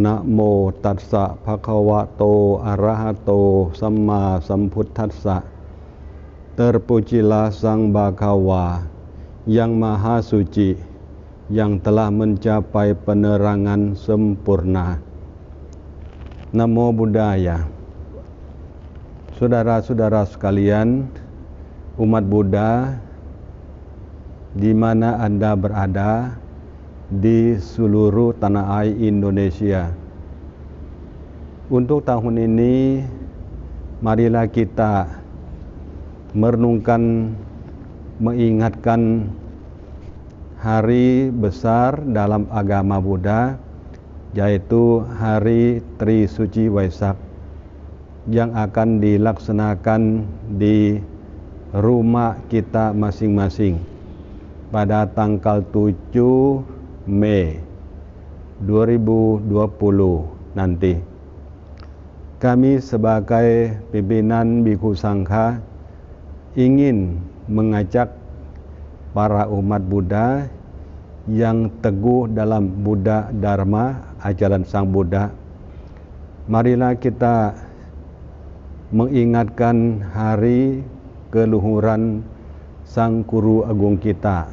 นะโมตัสสะภะคะวะโตอะระหะโตสัมมาสัมพุทธัสสะ Terpujilah Sang Bhagawa yang Maha Suci, yang telah mencapai penerangan sempurna. Namo Buddhaya. Saudara-saudara sekalian, umat Buddha, di mana Anda berada di seluruh tanah air Indonesia. Untuk tahun ini, marilah kita merenungkan, mengingatkan hari besar dalam agama Buddha, yaitu hari Trisuci Waisak, yang akan dilaksanakan di rumah kita masing-masing pada tanggal 7 Mei 2020 nanti. Kami sebagai pimpinan Bhikkhu Sangha ingin mengajak para umat Buddha yang teguh dalam Buddha Dharma, ajaran Sang Buddha. Marilah kita mengingatkan hari keluhuran Sang Guru Agung kita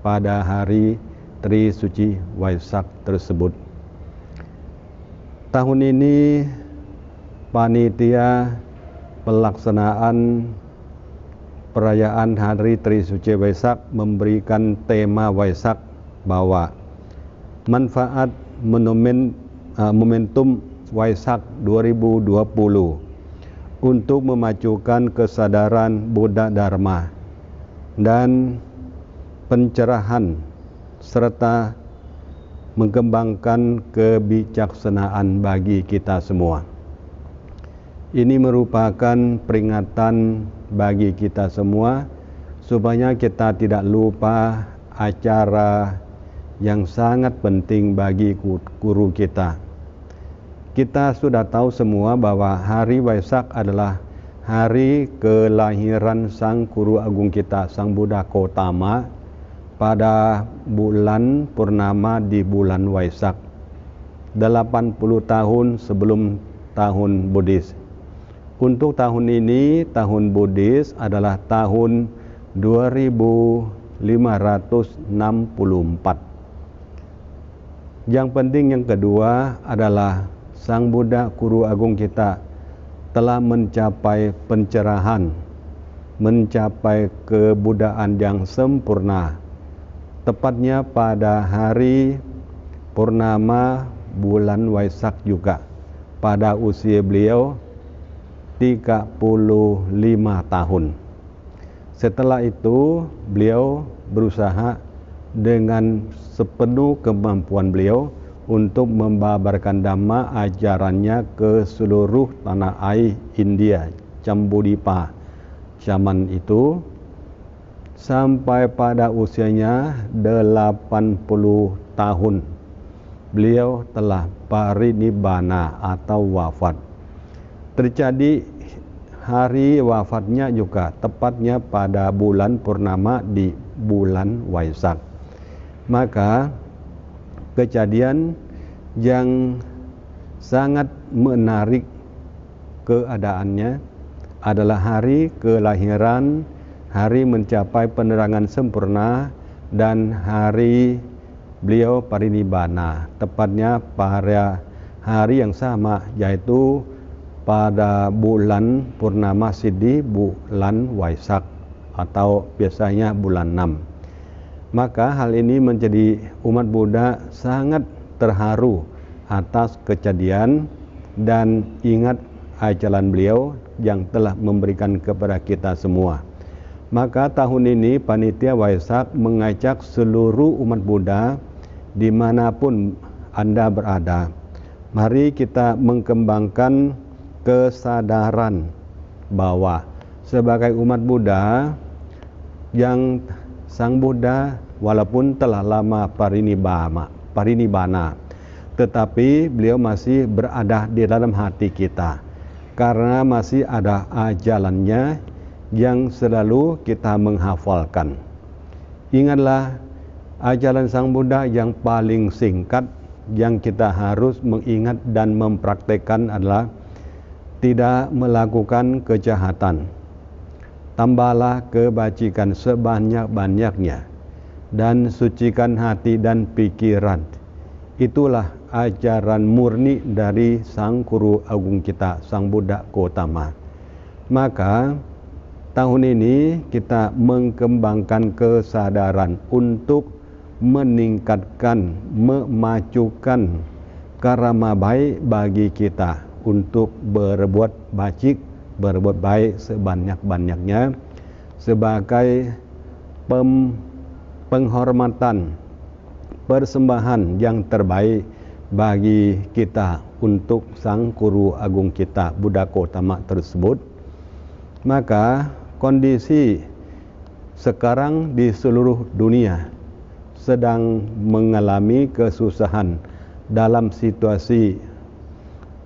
pada hari Trisuci Waisak tersebut. Tahun ini panitia pelaksanaan perayaan hari Trisuci Waisak memberikan tema Waisak bahwa manfaat momentum Waisak 2020 untuk memajukan kesadaran Buddha Dharma dan pencerahan serta mengembangkan kebijaksanaan bagi kita semua. Ini merupakan peringatan bagi kita semua supaya kita tidak lupa acara yang sangat penting bagi guru kita. Kita sudah tahu semua bahwa hari Waisak adalah hari kelahiran Sang Guru Agung kita, Sang Buddha Gautama, pada bulan purnama di bulan Waisak, 80 tahun sebelum tahun Buddhis. Untuk tahun ini, tahun Buddhis adalah tahun 2564. Yang penting yang kedua adalah Sang Buddha Guru Agung kita telah mencapai pencerahan, mencapai kebudayaan yang sempurna, tepatnya pada hari purnama bulan Waisak juga, pada usia beliau 35 tahun. Setelah itu beliau berusaha dengan sepenuh kemampuan beliau untuk membabarkan Dhamma ajarannya ke seluruh tanah air India, Jambudipa zaman itu, sampai pada usianya 80 tahun beliau telah parinibbana atau wafat. Terjadi hari wafatnya juga tepatnya pada bulan purnama di bulan Waisak. Maka kejadian yang sangat menarik keadaannya adalah hari kelahiran, hari mencapai penerangan sempurna, dan hari beliau parinibbana, tepatnya pada hari yang sama, yaitu pada bulan purnama Siddhi, bulan Waisak, atau biasanya bulan 6. Maka hal ini menjadi umat Buddha sangat terharu atas kejadian dan ingat ajaran beliau yang telah memberikan kepada kita semua. Maka tahun ini panitia Waisak mengajak seluruh umat Buddha dimanapun Anda berada, mari kita mengembangkan kesadaran bahwa sebagai umat Buddha yang Sang Buddha walaupun telah lama parinibbana, tetapi beliau masih berada di dalam hati kita, karena masih ada ajarannya yang selalu kita menghafalkan. Ingatlah ajaran Sang Buddha yang paling singkat yang kita harus mengingat dan mempraktekkan adalah tidak melakukan kejahatan. Tambahlah kebajikan sebanyak-banyaknya dan sucikan hati dan pikiran. Itulah ajaran murni dari Sang Guru Agung kita, Sang Buddha Gautama. Maka tahun ini kita mengembangkan kesadaran untuk meningkatkan, memajukan karama baik bagi kita untuk berbuat baik sebanyak-banyaknya sebagai penghormatan, persembahan yang terbaik bagi kita untuk Sang Guru Agung kita, Buddha Gautama tersebut. Maka kondisi sekarang di seluruh dunia sedang mengalami kesusahan dalam situasi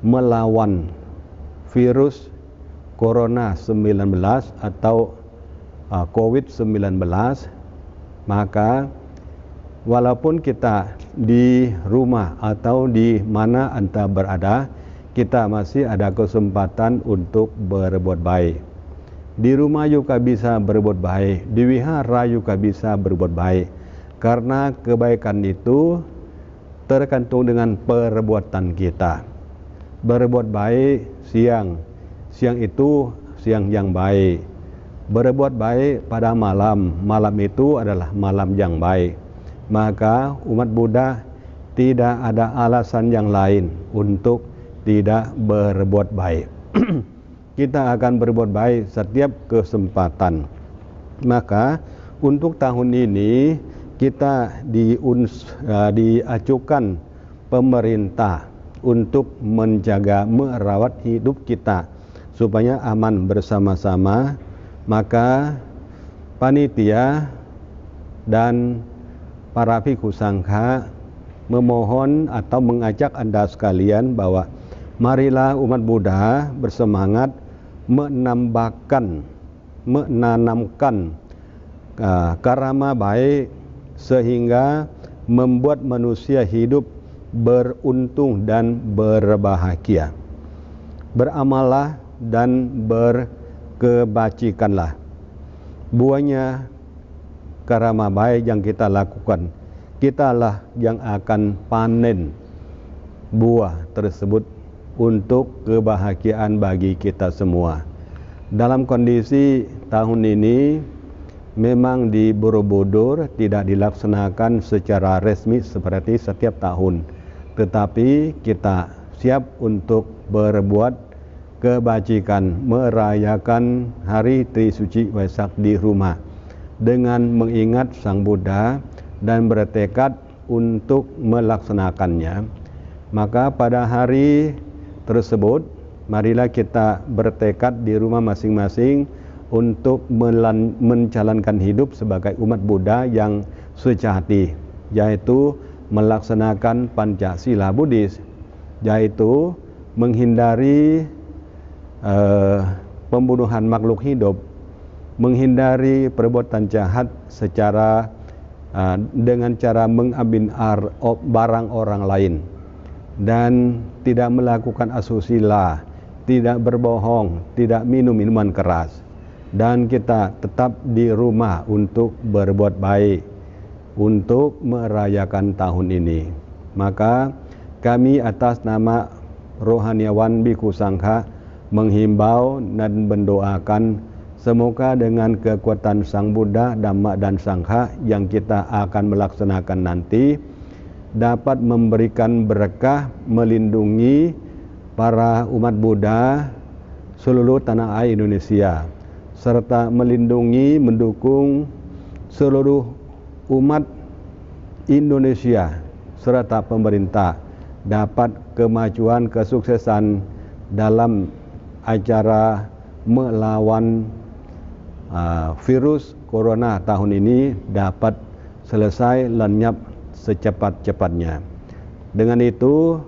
melawan virus Corona 19 atau COVID-19. Maka walaupun kita di rumah atau di mana anda berada, kita masih ada kesempatan untuk berbuat baik. Di rumah juga bisa berbuat baik, di wihara juga bisa berbuat baik. Karena kebaikan itu tergantung dengan perbuatan kita. Berbuat baik siang itu siang yang baik. Berbuat baik pada malam itu adalah malam yang baik. Maka umat Buddha tidak ada alasan yang lain untuk tidak berbuat baik. Kita akan berbuat baik setiap kesempatan. Maka untuk tahun ini kita diajukan pemerintah untuk menjaga, merawat hidup kita supaya aman bersama-sama. Maka panitia dan para bhikkhu sangha memohon atau mengajak anda sekalian bahwa marilah umat Buddha bersemangat menanamkan karama baik sehingga membuat manusia hidup beruntung dan berbahagia. Beramallah dan berkebajikanlah. Buahnya karama baik yang kita lakukan, kitalah yang akan panen buah tersebut untuk kebahagiaan bagi kita semua. Dalam kondisi tahun ini memang di Borobudur tidak dilaksanakan secara resmi seperti setiap tahun, tetapi kita siap untuk berbuat kebajikan, merayakan hari Trisuci Waisak di rumah dengan mengingat Sang Buddha dan bertekad untuk melaksanakannya. Maka pada hari tersebut marilah kita bertekad di rumah masing-masing untuk menjalankan hidup sebagai umat Buddha yang sejati, yaitu melaksanakan Pancasila Buddhis, yaitu menghindari pembunuhan makhluk hidup, menghindari perbuatan jahat secara dengan cara mengambil barang orang lain, dan tidak melakukan asusila, tidak berbohong, tidak minum minuman keras. Dan kita tetap di rumah untuk berbuat baik, untuk merayakan tahun ini. Maka kami atas nama rohaniawan Bhikkhu Sangha menghimbau dan mendoakan semoga dengan kekuatan Sang Buddha, Dhamma dan Sangha yang kita akan melaksanakan nanti dapat memberikan berkah, melindungi para umat Buddha seluruh tanah air Indonesia, serta melindungi, mendukung seluruh umat Indonesia serta pemerintah dapat kemajuan, kesuksesan dalam acara melawan virus corona tahun ini dapat selesai lenyap secepat-cepatnya. Dengan itu,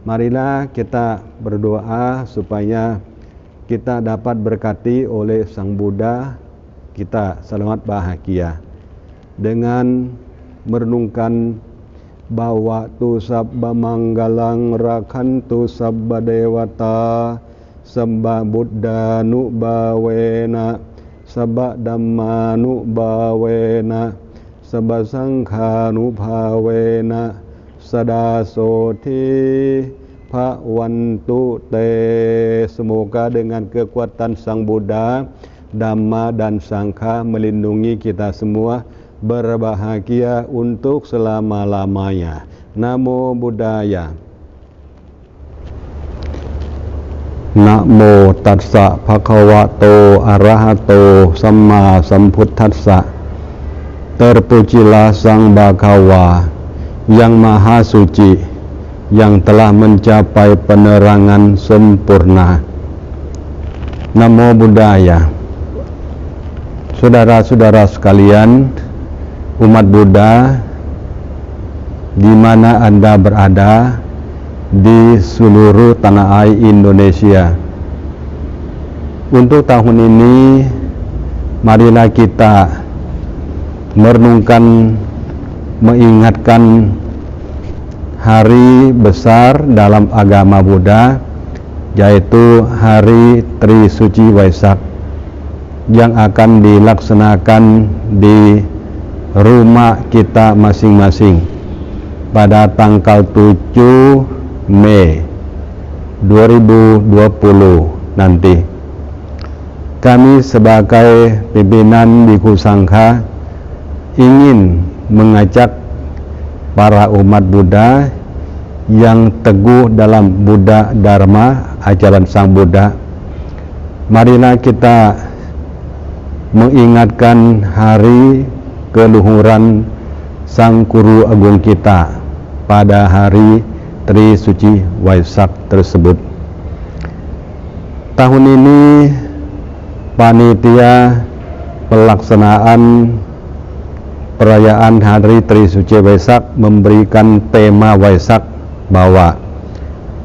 marilah kita berdoa supaya kita dapat berkati oleh Sang Buddha, kita selamat bahagia dengan merenungkan bawatu sabba manggalang rakhantu sabba dewata sabba buddhanu bawena sabba dhammanu bawena sabba sangkhanu bawena sadasoti bhawantu te. Semoga dengan kekuatan Sang Buddha, Dhamma dan Sangha melindungi kita semua, berbahagia untuk selama-lamanya. Namo Buddhaya. Namo tassa bhagavato arahato samma sambuddhassa. Terpujilah Sang Bhagawa yang Maha Suci, yang telah mencapai penerangan sempurna. Namo Buddhaya. Saudara-saudara sekalian, umat Buddha, di mana Anda berada di seluruh tanah air Indonesia. Untuk tahun ini, marilah kita merenungkan, mengingatkan hari besar dalam agama Buddha, yaitu hari Trisuci Waisak, yang akan dilaksanakan di rumah kita masing-masing pada tanggal 7 Mei 2020 nanti. Kami sebagai pimpinan Bhikkhu Sangha ingin mengajak para umat Buddha yang teguh dalam Buddha Dharma, ajaran Sang Buddha. Marilah kita mengingatkan hari keluhuran Sang Guru Agung kita pada hari Trisuci Waisak tersebut. Tahun ini panitia pelaksanaan perayaan hari Trisuci Waisak memberikan tema Waisak bahwa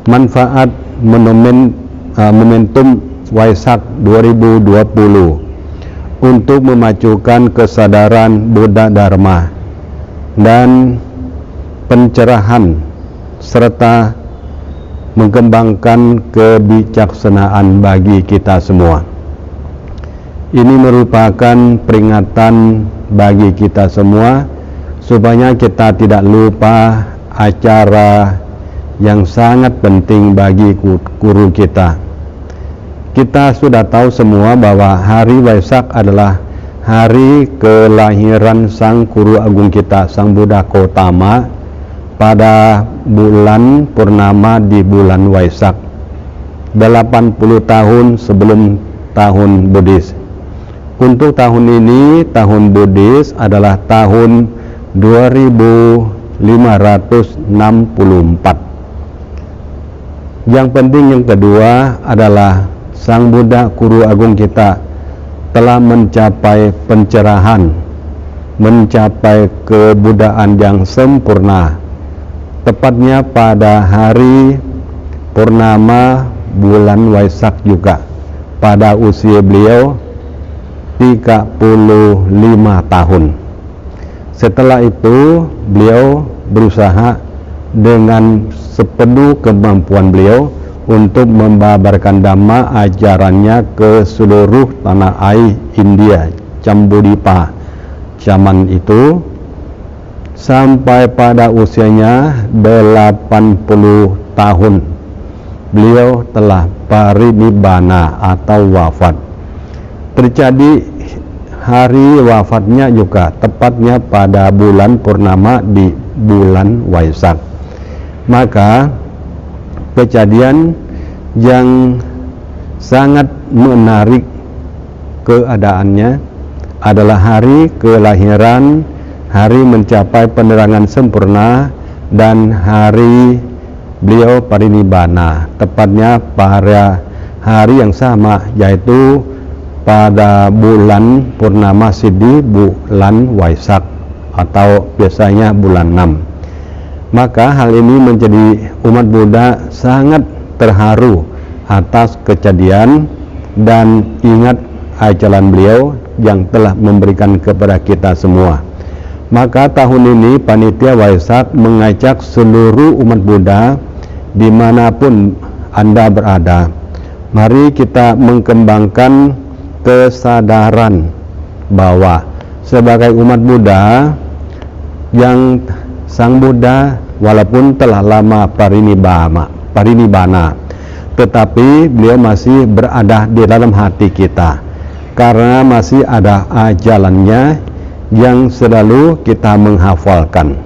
manfaat momentum Waisak 2020 untuk memajukan kesadaran Buddha Dharma dan pencerahan serta mengembangkan kebijaksanaan bagi kita semua. Ini merupakan peringatan bagi kita semua supaya kita tidak lupa acara yang sangat penting bagi guru kita. Kita sudah tahu semua bahwa hari Waisak adalah hari kelahiran Sang Guru Agung kita, Sang Buddha Gautama, pada bulan purnama di bulan Waisak, 80 tahun sebelum tahun Buddhis. Untuk tahun ini, tahun Buddhis adalah tahun 2564. Yang penting yang kedua adalah Sang Buddha Guru Agung kita telah mencapai pencerahan, mencapai kebudayaan yang sempurna, tepatnya pada hari purnama bulan Waisak juga, pada usia beliau 35 tahun. Setelah itu beliau berusaha dengan sepenuh kemampuan beliau untuk membabarkan Dhamma ajarannya ke seluruh tanah air India, Jambudvipa zaman itu, sampai pada usianya 80 tahun beliau telah parinibbana atau wafat. Terjadi hari wafatnya juga tepatnya pada bulan purnama di bulan Waisak. Maka kejadian yang sangat menarik keadaannya adalah hari kelahiran, hari mencapai penerangan sempurna, dan hari beliau parinibbana, tepatnya pada hari yang sama, yaitu pada bulan purnama Siddhi, bulan Waisak, atau biasanya bulan 6. Maka hal ini menjadi umat Buddha sangat terharu atas kejadian dan ingat ajaran beliau yang telah memberikan kepada kita semua. Maka tahun ini Panitia Waisak mengajak seluruh umat Buddha dimanapun Anda berada, mari kita mengembangkan kesadaran bahwa sebagai umat Buddha yang Sang Buddha walaupun telah lama parinibbana, tetapi beliau masih berada di dalam hati kita karena masih ada ajarannya yang selalu kita menghafalkan.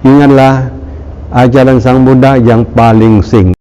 Ingatlah ajaran Sang Buddha yang paling singkat.